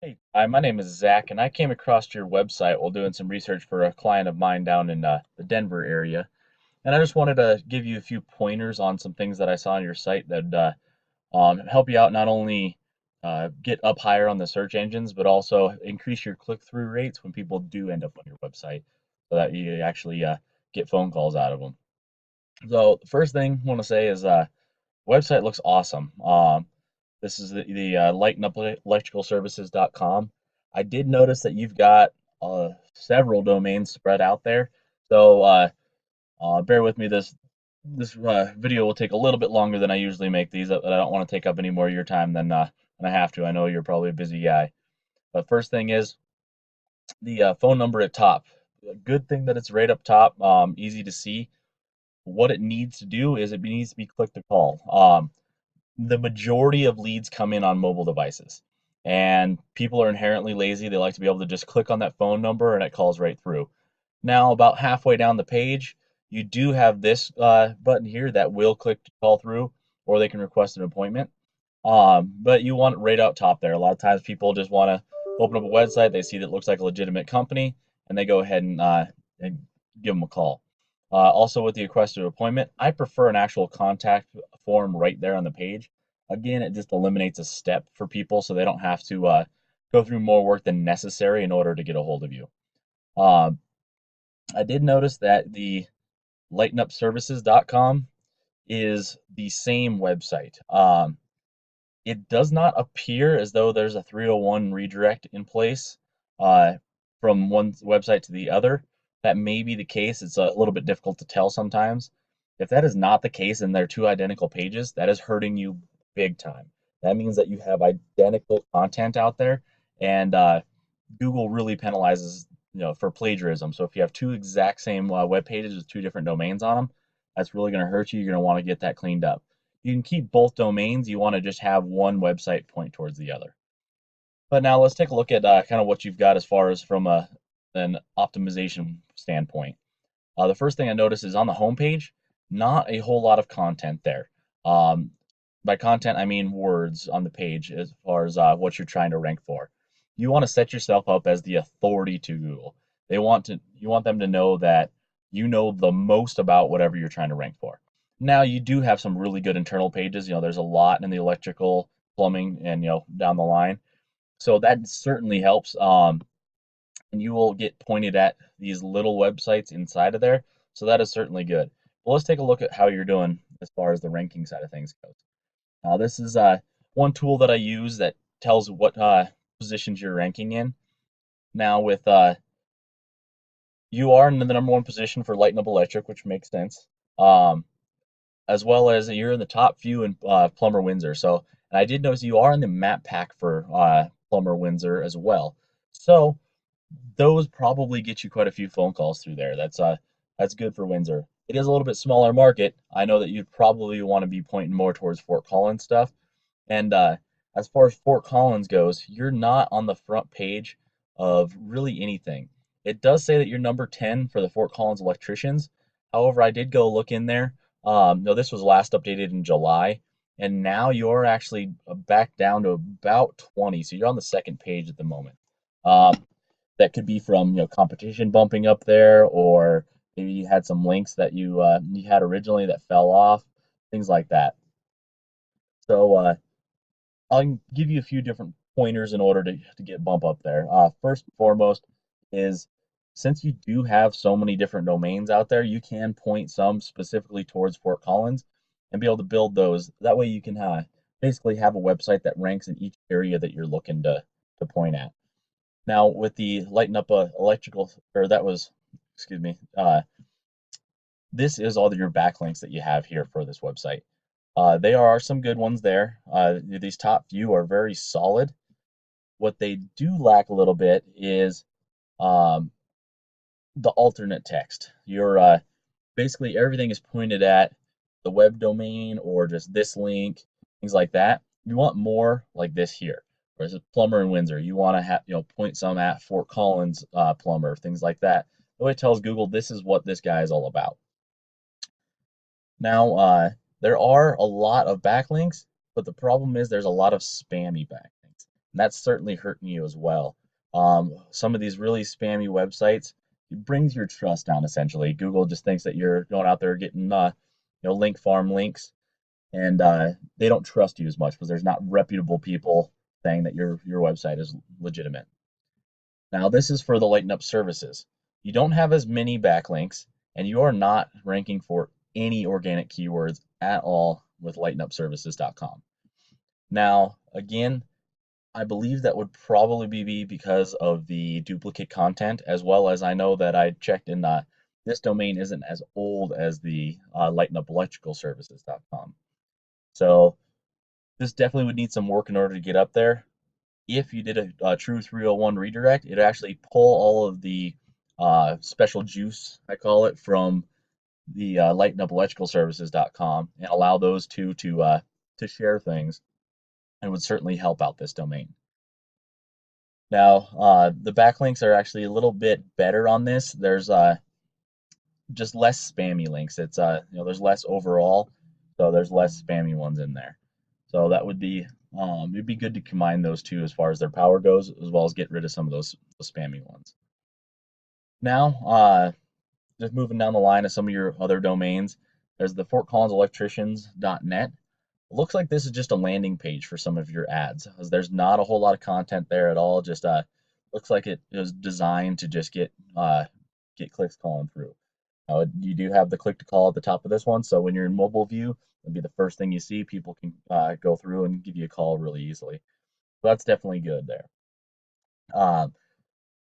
Hey, hi, my name is Zach, and I came across your website while doing some research for a client of mine down in the Denver area. And I just wanted to give you a few pointers on some things that I saw on your site that help you out not only get up higher on the search engines, but also increase your click-through rates when people do end up on your website so that you actually get phone calls out of them. So, the first thing I want to say is website looks awesome. This is the lightenupelectricalservices.com. I did notice that you've got several domains spread out there. So bear with me. This video will take a little bit longer than I usually make these. But I don't want to take up any more of your time than I have to. I know you're probably a busy guy. But first thing is the phone number at top. A good thing that it's right up top, easy to see. What it needs to do is it needs to be click to call. The majority of leads come in on mobile devices. And people are inherently lazy. They like to be able to just click on that phone number and it calls right through. Now, about halfway down the page, you do have this button here that will click to call through, or they can request an appointment. But you want it right out top there. A lot of times people just want to open up a website, they see that it looks like a legitimate company, and they go ahead and give them a call. Also, with the requested appointment, I prefer an actual contact form right there on the page. Again, it just eliminates a step for people so they don't have to go through more work than necessary in order to get a hold of you. Um, I did notice that the lightenupservices.com is the same website. It does not appear as though there's a 301 redirect in place uh, from one website to the other. That may be the case. It's a little bit difficult to tell sometimes. If that is not the case and they're two identical pages, that is hurting you big time. That means that you have identical content out there, and Google really penalizes for plagiarism. So if you have two exact same web pages with two different domains on them, that's really going to hurt you. You're going to want to get that cleaned up. You can keep both domains. You want to just have one website point towards the other. But now let's take a look at kind of what you've got as far as from an optimization standpoint. The first thing I noticed is on the homepage, not a whole lot of content there. Um, by content, I mean words on the page as far as what you're trying to rank for. You want to set yourself up as the authority to Google. You want them to know that you know the most about whatever you're trying to rank for. Now you do have some really good internal pages. There's a lot in the electrical, plumbing, and down the line. So that certainly helps. And you will get pointed at these little websites inside of there. So that is certainly good. Well, let's take a look at how you're doing as far as the ranking side of things goes. This is one tool that I use that tells what positions you're ranking in. Now, with you are in the number one position for Lighten Up Electric, which makes sense, as well as you're in the top few in Plumber Windsor. So, and I did notice you are in the map pack for Plumber Windsor as well. So, those probably get you quite a few phone calls through there. That's good for Windsor. It is a little bit smaller market. I know that you'd probably want to be pointing more towards Fort Collins stuff. And as far as Fort Collins goes, you're not on the front page of really anything. It does say that you're number 10 for the Fort Collins electricians. However, I did go look in there. No, this was last updated in July, and now you're actually back down to about 20. So you're on the second page at the moment. Um, that could be from competition bumping up there, or maybe you had some links that you had originally that fell off, things like that. So I'll give you a few different pointers in order to get bump up there. First and foremost is, since you do have so many different domains out there, you can point some specifically towards Fort Collins and be able to build those. That way you can basically have a website that ranks in each area that you're looking to point at. Now with the Lighten Up electrical, or that was, excuse me, this is all your backlinks that you have here for this website. There are some good ones there. These top few are very solid. What they do lack a little bit is um, the alternate text. Your basically everything is pointed at the web domain or just this link, things like that. You want more like this here. Whereas a plumber in Windsor, you want to have point some at Fort Collins plumber, things like that. The way it tells Google this is what this guy is all about. Now, there are a lot of backlinks, but the problem is there's a lot of spammy backlinks. and that's certainly hurting you as well. Some of these really spammy websites, it brings your trust down essentially. Google just thinks that you're going out there getting link farm links, and they don't trust you as much because there's not reputable people saying that your website is legitimate. Now, this is for the Lighten Up services. You don't have as many backlinks, and you are not ranking for any organic keywords at all with lightenupservices.com. Now, again, I believe that would probably be because of the duplicate content, as well as I know that I checked in this domain isn't as old as the lightenupelectricalservices.com. So this definitely would need some work in order to get up there. If you did a true 301 redirect, it'd actually pull all of the special juice, I call it, from the lightenupelectricalservices.com and allow those two to share things, and would certainly help out this domain. Now, the backlinks are actually a little bit better on this. There's just less spammy links. It's there's less overall, so there's less spammy ones in there. So that would be it'd be good to combine those two as far as their power goes, as well as get rid of some of those spammy ones. Now, just moving down the line of some of your other domains, there's the FortCollinselectricians.net. It looks like this is just a landing page for some of your ads, as there's not a whole lot of content there at all. Just looks like it was designed to just get clicks calling through. You do have the click to call at the top of this one, so when you're in mobile view, it'll be the first thing you see. People can go through and give you a call really easily. So that's definitely good there.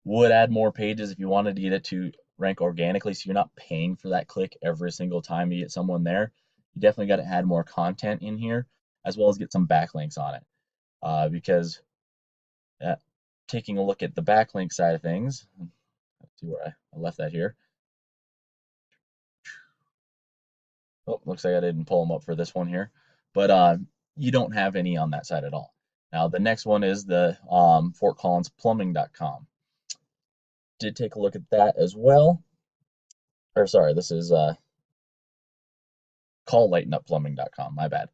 Would add more pages if you wanted to get it to rank organically, so you're not paying for that click every single time you get someone there. You definitely got to add more content in here, as well as get some backlinks on it. Because taking a look at the backlink side of things, let's see where I left that here. Oh, looks like I didn't pull them up for this one here, but you don't have any on that side at all. Now the next one is the FortCollinsPlumbing.com. Did take a look at that as well. Or sorry, this is call LightenUpPlumbing.com. My bad.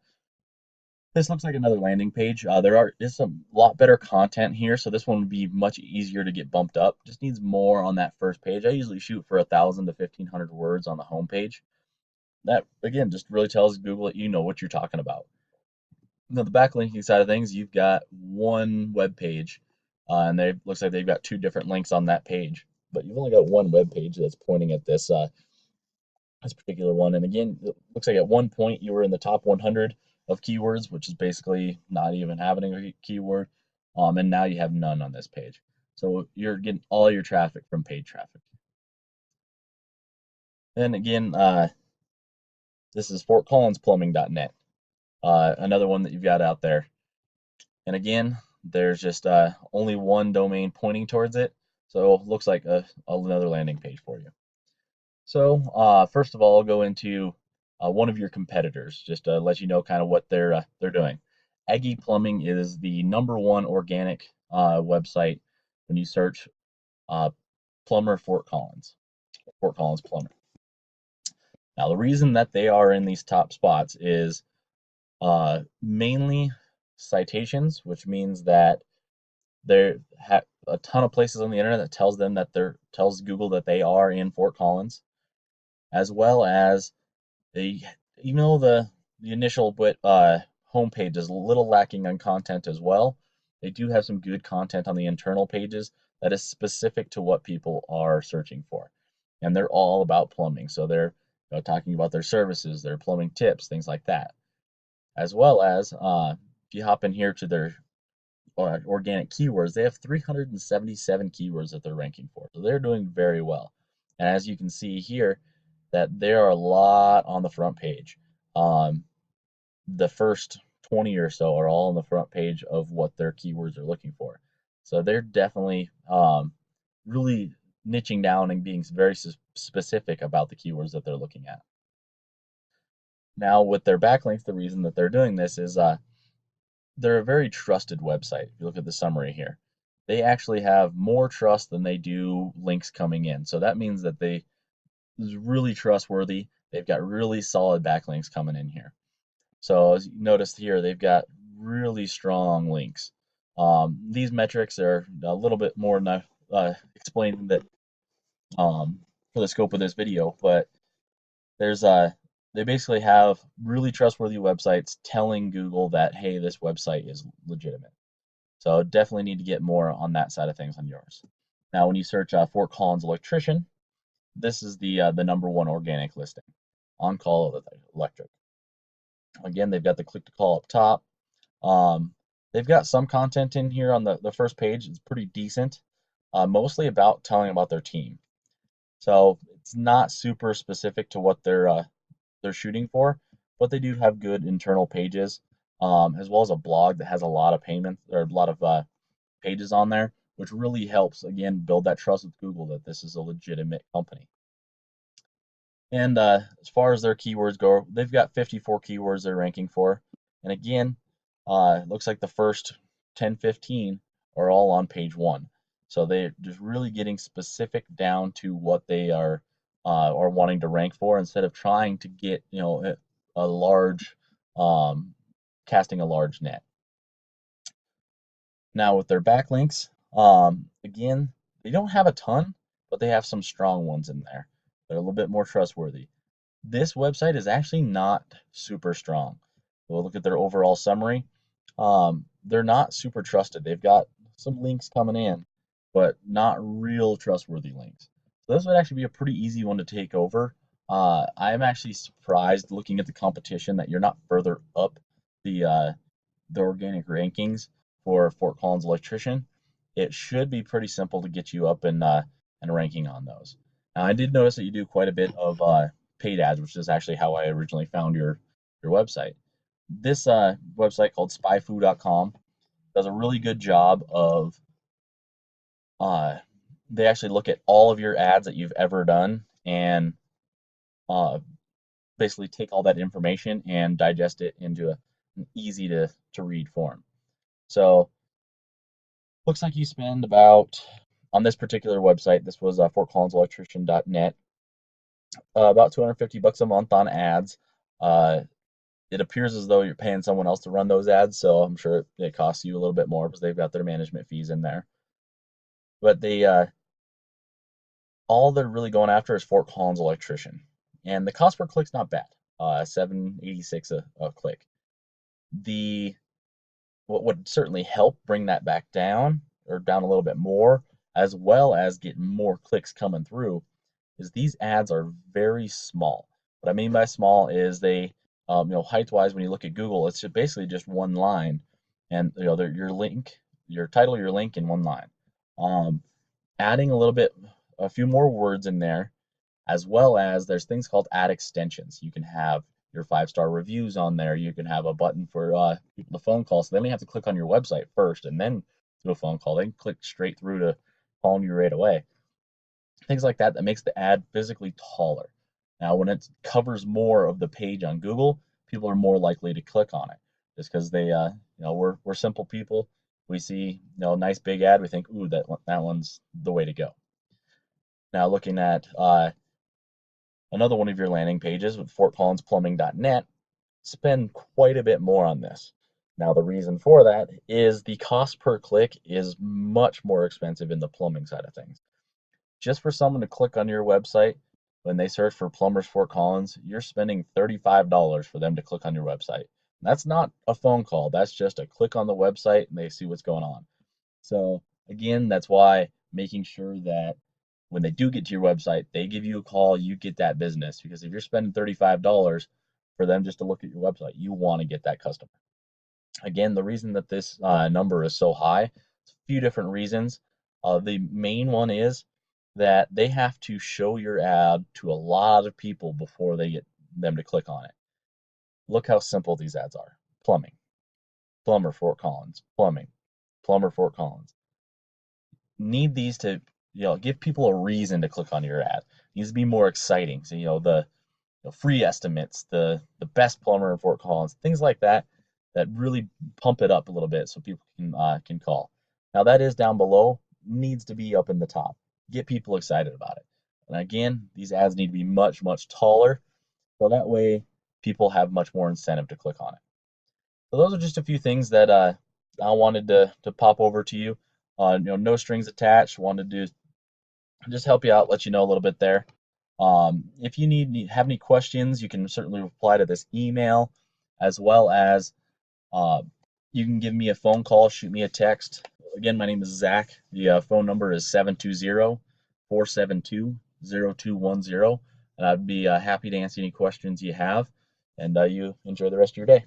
This looks like another landing page. There is a lot better content here, so this one would be much easier to get bumped up. Just needs more on that first page. I usually shoot for 1,000 to 1,500 words on the home page. That again just really tells Google that you know what you're talking about. Now the backlinking side of things, you've got one web page, and they looks like they've got two different links on that page, but you've only got one web page that's pointing at this particular one. And again, it looks like at one point you were in the top 100 of keywords, which is basically not even having a keyword, and now you have none on this page. So you're getting all your traffic from paid traffic. Then again, this is FortCollinsPlumbing.net, another one that you've got out there. And again, there's just only one domain pointing towards it, so it looks like another landing page for you. So first of all, I'll go into one of your competitors, just to let you know kind of what they're doing. Aggie Plumbing is the #1 organic website when you search plumber Fort Collins Plumber. Now the reason that they are in these top spots is mainly citations, which means that there a ton of places on the internet that tells Google that they are in Fort Collins, as well as the initial homepage is a little lacking on content as well. They do have some good content on the internal pages that is specific to what people are searching for, and they're all about plumbing. So they're talking about their services, their plumbing tips, things like that, as well as if you hop in here to their organic keywords, they have 377 keywords that they're ranking for. So they're doing very well. And as you can see here, that there are a lot on the front page. The first 20 or so are all on the front page of what their keywords are looking for. So they're definitely really niching down and being very specific about the keywords that they're looking at. Now with their backlinks, the reason that they're doing this is they're a very trusted website. If you look at the summary here, they actually have more trust than they do links coming in. So that means that they is really trustworthy. They've got really solid backlinks coming in here. So as you notice here, they've got really strong links. These metrics are a little bit more explaining that for the scope of this video, but there's they basically have really trustworthy websites telling Google that, hey, this website is legitimate. So definitely need to get more on that side of things on yours. Now, when you search Fort Collins electrician, this is the #1 organic listing on call electric. Again, they've got the click to call up top. They've got some content in here on the first page. It's pretty decent, mostly about telling about their team. So it's not super specific to what they're shooting for, but they do have good internal pages, as well as a blog that has a lot of payments or a lot of pages on there, which really helps again build that trust with Google that this is a legitimate company. And as far as their keywords go, they've got 54 keywords they're ranking for. And again, looks like the first 10, 15 are all on page 1. So they're just really getting specific down to what they are wanting to rank for, instead of trying to get, a large, casting a large net. Now with their backlinks, again, they don't have a ton, but they have some strong ones in there. They're a little bit more trustworthy. This website is actually not super strong. We'll look at their overall summary. They're not super trusted. They've got some links coming in, but not real trustworthy links. So this would actually be a pretty easy one to take over. I'm actually surprised looking at the competition that you're not further up the organic rankings for Fort Collins electrician. It should be pretty simple to get you up and ranking on those. Now, I did notice that you do quite a bit of paid ads, which is actually how I originally found your website. This website called spyfoo.com does a really good job of they actually look at all of your ads that you've ever done and basically take all that information and digest it into an easy to read form. So looks like you spend about, on this particular website, this was fortcollinselectrician.net, about $250 a month on ads. It appears as though you're paying someone else to run those ads, so I'm sure it costs you a little bit more because they've got their management fees in there. But they all they're really going after is Fort Collins electrician, and the cost per click's not bad, $7.86 a click. What would certainly help bring that back down, or down a little bit more, as well as get more clicks coming through, is these ads are very small. What I mean by small is they, height-wise, when you look at Google, it's basically just one line, and your link, your title, your link in one line. Adding a few more words in there, as well as there's things called ad extensions. You can have your 5-star reviews on there. You can have a button for people to phone call, so they only have to click on your website first and then do a phone call. They can click straight through to calling you right away. Things like that makes the ad physically taller. Now, when it covers more of the page on Google, people are more likely to click on it, just because they, we're simple people. We see, a nice big ad, we think, ooh, that one's the way to go. Now, looking at another one of your landing pages with fortcollinsplumbing.net, spend quite a bit more on this. Now, the reason for that is the cost per click is much more expensive in the plumbing side of things. Just for someone to click on your website, when they search for plumbers Fort Collins, you're spending $35 for them to click on your website. And that's not a phone call. That's just a click on the website and they see what's going on. So again, that's why making sure that when they do get to your website, they give you a call, you get that business. Because if you're spending $35 for them just to look at your website, you want to get that customer. Again, the reason that this number is so high, it's a few different reasons. The main one is that they have to show your ad to a lot of people before they get them to click on it. Look how simple these ads are. Plumbing, plumber Fort Collins, plumbing, plumber Fort Collins. Need these to, give people a reason to click on your ad. It needs to be more exciting. So, the free estimates, the best plumber in Fort Collins, things like that, that really pump it up a little bit so people can call. Now that is down below, needs to be up in the top. Get people excited about it. And again, these ads need to be much, much taller, so that way people have much more incentive to click on it. So those are just a few things that I wanted to pop over to you. No strings attached. Wanted to just help you out, let you know a little bit there. If you have any questions, you can certainly reply to this email, as well as uh, you can give me a phone call, shoot me a text. Again, my name is Zach. The phone number is 720-472-0210, and I'd be happy to answer any questions you have. And you enjoy the rest of your day.